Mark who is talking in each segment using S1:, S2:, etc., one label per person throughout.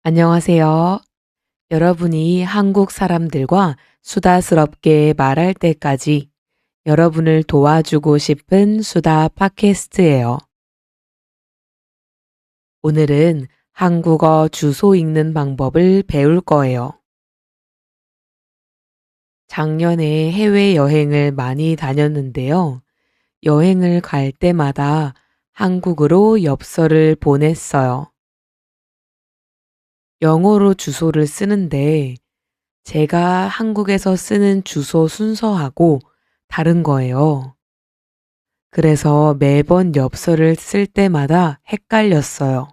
S1: 안녕하세요. 여러분이 한국 사람들과 수다스럽게 말할 때까지 여러분을 도와주고 싶은 수다 팟캐스트예요. 오늘은 한국어 주소 읽는 방법을 배울 거예요. 작년에 해외여행을 많이 다녔는데요. 여행을 갈 때마다 한국으로 엽서를 보냈어요. 영어로 주소를 쓰는데 제가 한국에서 쓰는 주소 순서하고 다른 거예요. 그래서 매번 엽서를 쓸 때마다 헷갈렸어요.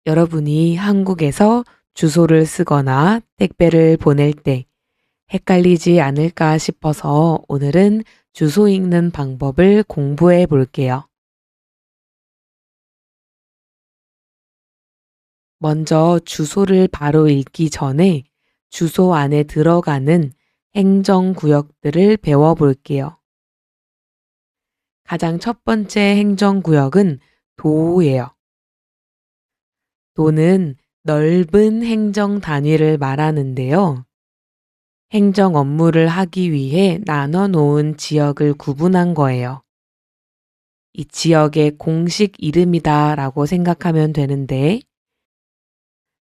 S1: 여러분이 한국에서 주소를 쓰거나 택배를 보낼 때 헷갈리지 않을까 싶어서 오늘은 주소 읽는 방법을 공부해 볼게요. 먼저 주소를 바로 읽기 전에 주소 안에 들어가는 행정구역들을 배워볼게요. 가장 첫 번째 행정구역은 도예요. 도는 넓은 행정 단위를 말하는데요. 행정 업무를 하기 위해 나눠 놓은 지역을 구분한 거예요. 이 지역의 공식 이름이다 라고 생각하면 되는데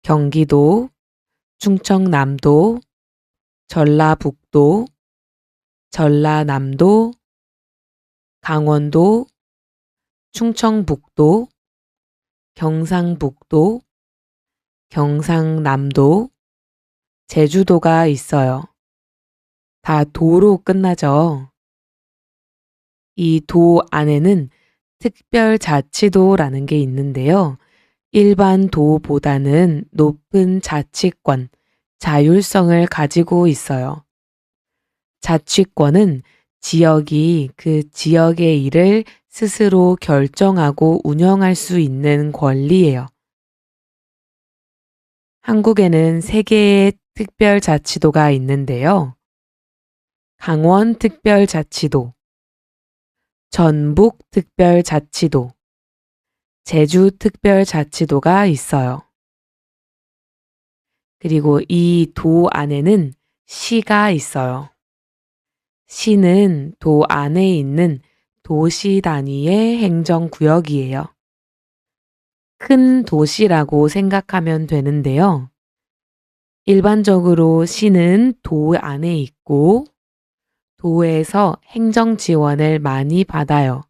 S1: 경기도, 충청남도, 전라북도, 전라남도, 강원도, 충청북도, 경상북도, 경상남도, 제주도가 있어요. 다 도로 끝나죠. 이 도 안에는 특별자치도라는 게 있는데요. 일반 도보다는 높은 자치권, 자율성을 가지고 있어요. 자치권은 지역이 그 지역의 일을 스스로 결정하고 운영할 수 있는 권리예요. 한국에는 3개의 특별자치도가 있는데요. 강원특별자치도, 전북특별자치도, 제주특별자치도가 있어요. 그리고 이 도 안에는 시가 있어요. 시는 도 안에 있는 도시 단위의 행정구역이에요. 큰 도시라고 생각하면 되는데요. 일반적으로 시는 도 안에 있고 도에서 행정 지원을 많이 받아요.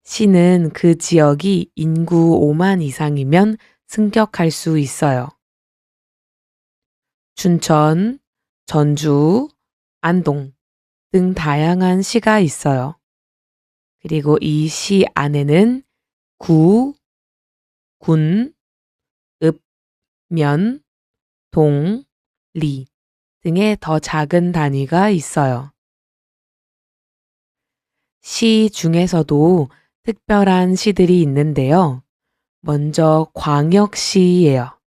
S1: 시는 그 지역이 인구 5만 이상이면 승격할 수 있어요. 춘천, 전주, 안동 등 다양한 시가 있어요. 그리고 이 시 안에는 구, 군, 읍, 면, 동, 리 등의 더 작은 단위가 있어요. 시 중에서도 특별한 시들이 있는데요. 먼저 광역시예요.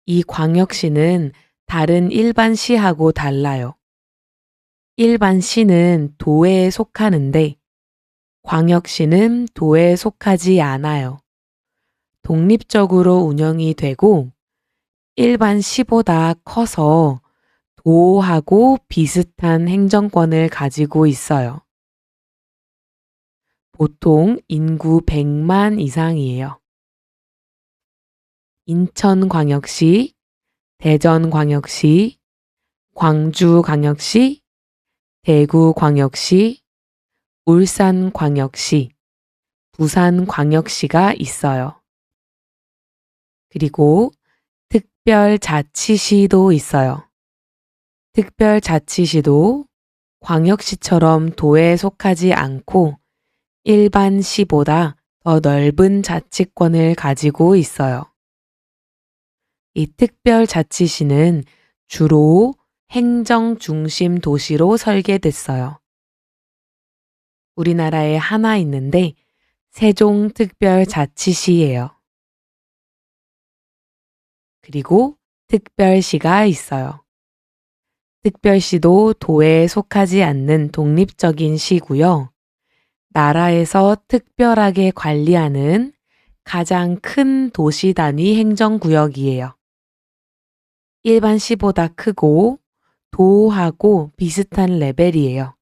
S1: 이 광역시는 다른 일반 시하고 달라요. 일반 시는 도에 속하는데 광역시는 도에 속하지 않아요. 독립적으로 운영이 되고 일반 시보다 커서 도하고 비슷한 행정권을 가지고 있어요. 보통 인구 100만 이상이에요. 인천광역시, 대전광역시, 광주광역시, 대구광역시, 울산광역시, 부산광역시가 있어요. 그리고 특별자치시도 있어요. 특별자치시도 광역시처럼 도에 속하지 않고 일반 시보다 더 넓은 자치권을 가지고 있어요. 이 특별자치시는 주로 행정 중심 도시로 설계됐어요. 우리나라에 하나 있는데 세종특별자치시예요. 그리고 특별시가 있어요. 특별시도 도에 속하지 않는 독립적인 시고요. 나라에서 특별하게 관리하는 가장 큰 도시 단위 행정구역이에요. 일반 시보다 크고 도하고 비슷한 레벨이에요.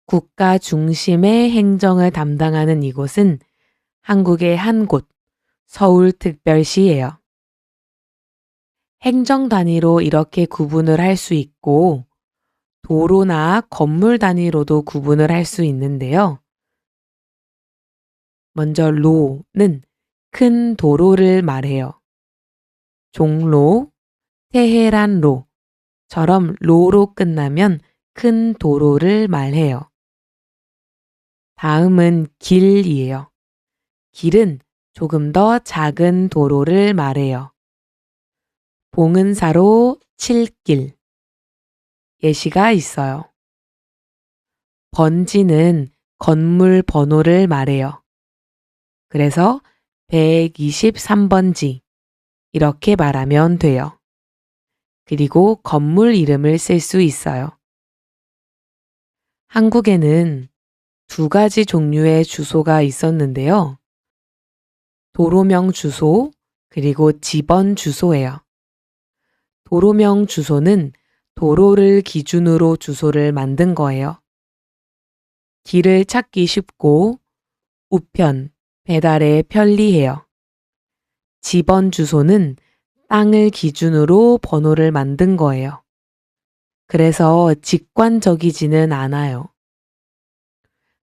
S1: 국가 중심의 행정을 담당하는 이곳은 한국의 한 곳, 서울특별시예요. 행정 단위로 이렇게 구분을 할 수 있고 도로나 건물 단위로도 구분을 할 수 있는데요. 먼저 로는 큰 도로를 말해요. 종로, 테헤란로처럼 로로 끝나면 큰 도로를 말해요. 다음은 길이에요. 길은 조금 더 작은 도로를 말해요. 봉은사로 7길. 예시가 있어요. 번지는 건물 번호를 말해요. 그래서 123번지 이렇게 말하면 돼요. 그리고 건물 이름을 쓸 수 있어요. 한국에는 두 가지 종류의 주소가 있었는데요. 도로명 주소 그리고 집원 주소예요. 도로명 주소는 도로를 기준으로 주소를 만든 거예요. 길을 찾기 쉽고 우편, 배달에 편리해요. 집원 주소는 땅을 기준으로 번호를 만든 거예요. 그래서 직관적이지는 않아요.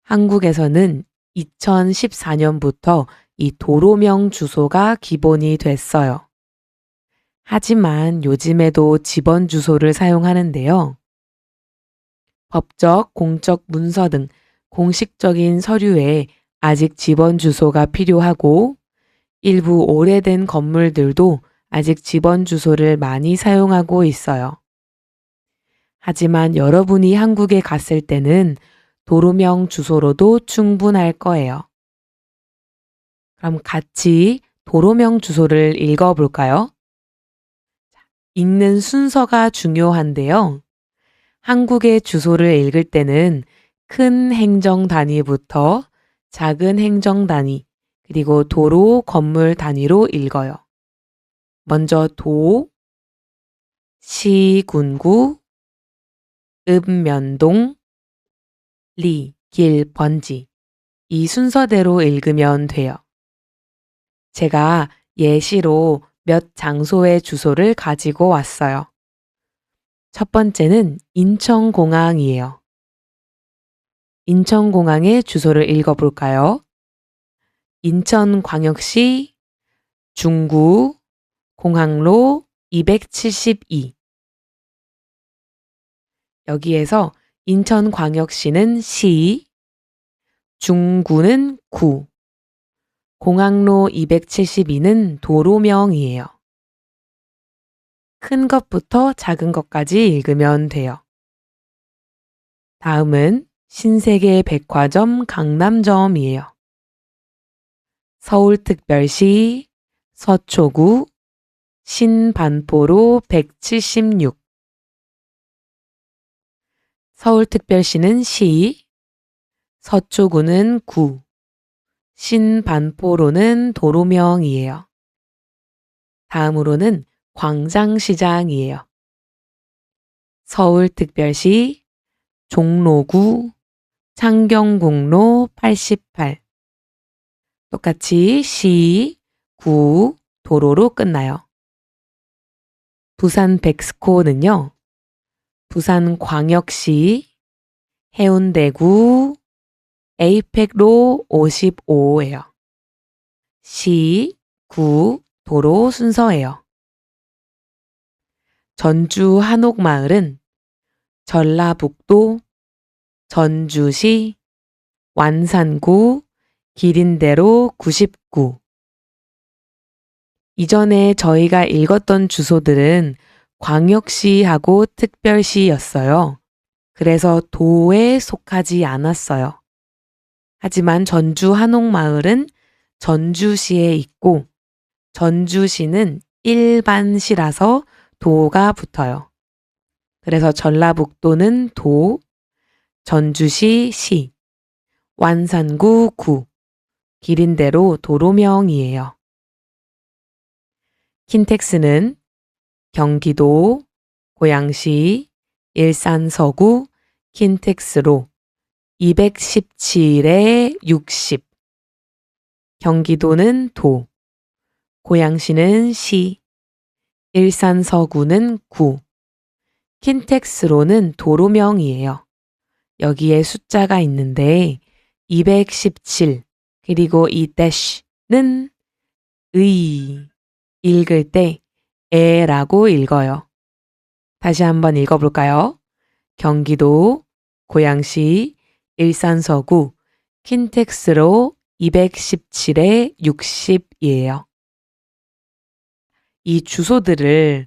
S1: 한국에서는 2014년부터 이 도로명 주소가 기본이 됐어요. 하지만 요즘에도 집원 주소를 사용하는데요. 법적, 공적 문서 등 공식적인 서류에 아직 집원 주소가 필요하고 일부 오래된 건물들도 아직 집원 주소를 많이 사용하고 있어요. 하지만 여러분이 한국에 갔을 때는 도로명 주소로도 충분할 거예요. 그럼 같이 도로명 주소를 읽어볼까요? 읽는 순서가 중요한데요. 한국의 주소를 읽을 때는 큰 행정 단위부터 작은 행정 단위, 그리고 도로, 건물 단위로 읽어요. 먼저 도, 시, 군구, 읍면동, 리, 길, 번지 이 순서대로 읽으면 돼요. 제가 예시로 몇 장소의 주소를 가지고 왔어요. 첫 번째는 인천공항이에요. 인천공항의 주소를 읽어볼까요? 인천광역시 중구 공항로 272. 여기에서 인천광역시는 시, 중구는 구, 공항로 272는 도로명이에요. 큰 것부터 작은 것까지 읽으면 돼요. 다음은 신세계 백화점 강남점이에요. 서울특별시 서초구 신반포로 176. 서울특별시는 시, 서초구는 구, 신반포로는 도로명이에요. 다음으로는 광장시장이에요. 서울특별시 종로구 창경공로 88. 똑같이 시, 구, 도로로 끝나요. 부산 백스코는요. 부산광역시 해운대구 에이펙로 55예요. 시, 구, 도로 순서예요. 전주 한옥마을은 전라북도 전주시 완산구 기린대로 99. 이전에 저희가 읽었던 주소들은 광역시하고 특별시였어요. 그래서 도에 속하지 않았어요. 하지만 전주 한옥마을은 전주시에 있고 전주시는 일반시라서 도가 붙어요. 그래서 전라북도는 도, 전주시 시, 완산구 구, 길인 대로 도로명이에요. 킨텍스는 경기도, 고양시, 일산 서구, 킨텍스로 217에 60. 경기도는 도, 고양시는 시, 일산 서구는 구, 킨텍스로는 도로명이에요. 여기에 숫자가 있는데 217 그리고 이 대시는 읽을 때 에라고 읽어요. 다시 한번 읽어볼까요? 경기도, 고양시, 일산 서구, 킨텍스로 217에 60이에요. 이 주소들을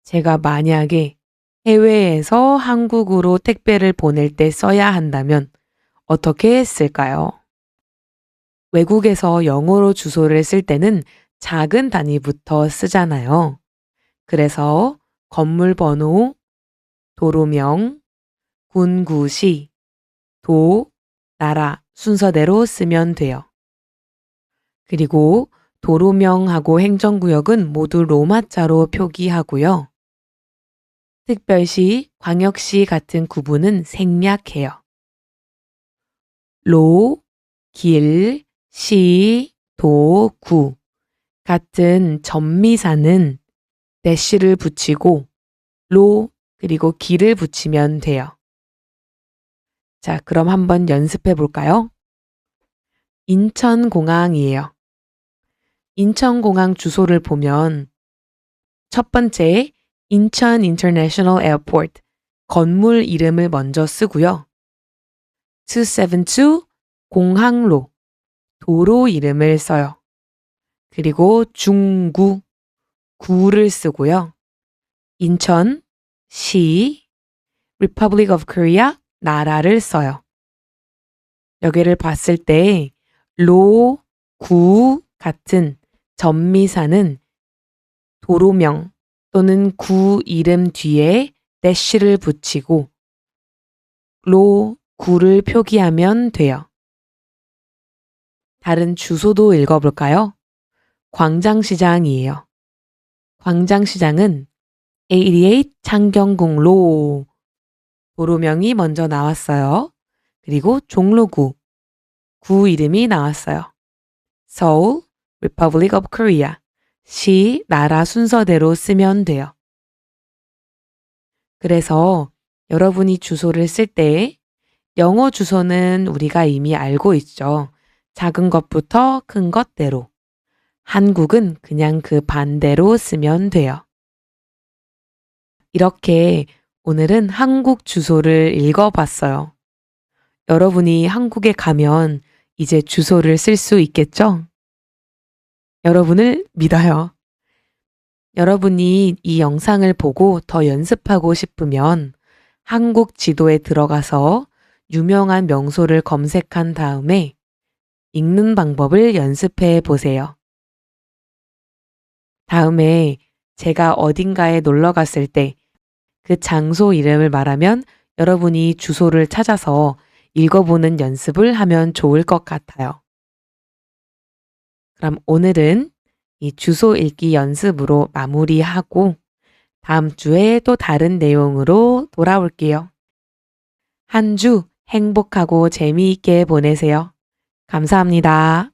S1: 제가 만약에 해외에서 한국으로 택배를 보낼 때 써야 한다면 어떻게 했을까요? 외국에서 영어로 주소를 쓸 때는 작은 단위부터 쓰잖아요. 그래서 건물 번호, 도로명, 군구시, 도, 나라 순서대로 쓰면 돼요. 그리고 도로명하고 행정구역은 모두 로마자로 표기하고요. 특별시, 광역시 같은 구분은 생략해요. 로, 길, 시, 도, 구 같은 전미사는 대시를 붙이고 로 그리고 길을 붙이면 돼요. 자, 그럼 한번 연습해 볼까요? 인천공항이에요. 인천공항 주소를 보면 첫 번째 인천 인터내셔널 에어포트 건물 이름을 먼저 쓰고요. 272 공항로 도로 이름을 써요. 그리고 중구 구를 쓰고요. 인천 시 Republic of Korea 나라를 써요. 여기를 봤을 때 로, 구 같은 전미사는 도로명 또는 구 이름 뒤에 대시를 붙이고 로, 구를 표기하면 돼요. 다른 주소도 읽어볼까요? 광장시장이에요. 광장시장은 88 창경궁로 도로명이 먼저 나왔어요. 그리고 종로구 구 이름이 나왔어요. 서울 Republic of Korea 시 나라 순서대로 쓰면 돼요. 그래서 여러분이 주소를 쓸 때 영어 주소는 우리가 이미 알고 있죠. 작은 것부터 큰 것대로. 한국은 그냥 그 반대로 쓰면 돼요. 이렇게 오늘은 한국 주소를 읽어봤어요. 여러분이 한국에 가면 이제 주소를 쓸 수 있겠죠? 여러분을 믿어요. 여러분이 이 영상을 보고 더 연습하고 싶으면 한국 지도에 들어가서 유명한 명소를 검색한 다음에 읽는 방법을 연습해 보세요. 다음에 제가 어딘가에 놀러 갔을 때 그 장소 이름을 말하면 여러분이 주소를 찾아서 읽어보는 연습을 하면 좋을 것 같아요. 그럼 오늘은 이 주소 읽기 연습으로 마무리하고 다음 주에 또 다른 내용으로 돌아올게요. 한 주 행복하고 재미있게 보내세요. 감사합니다.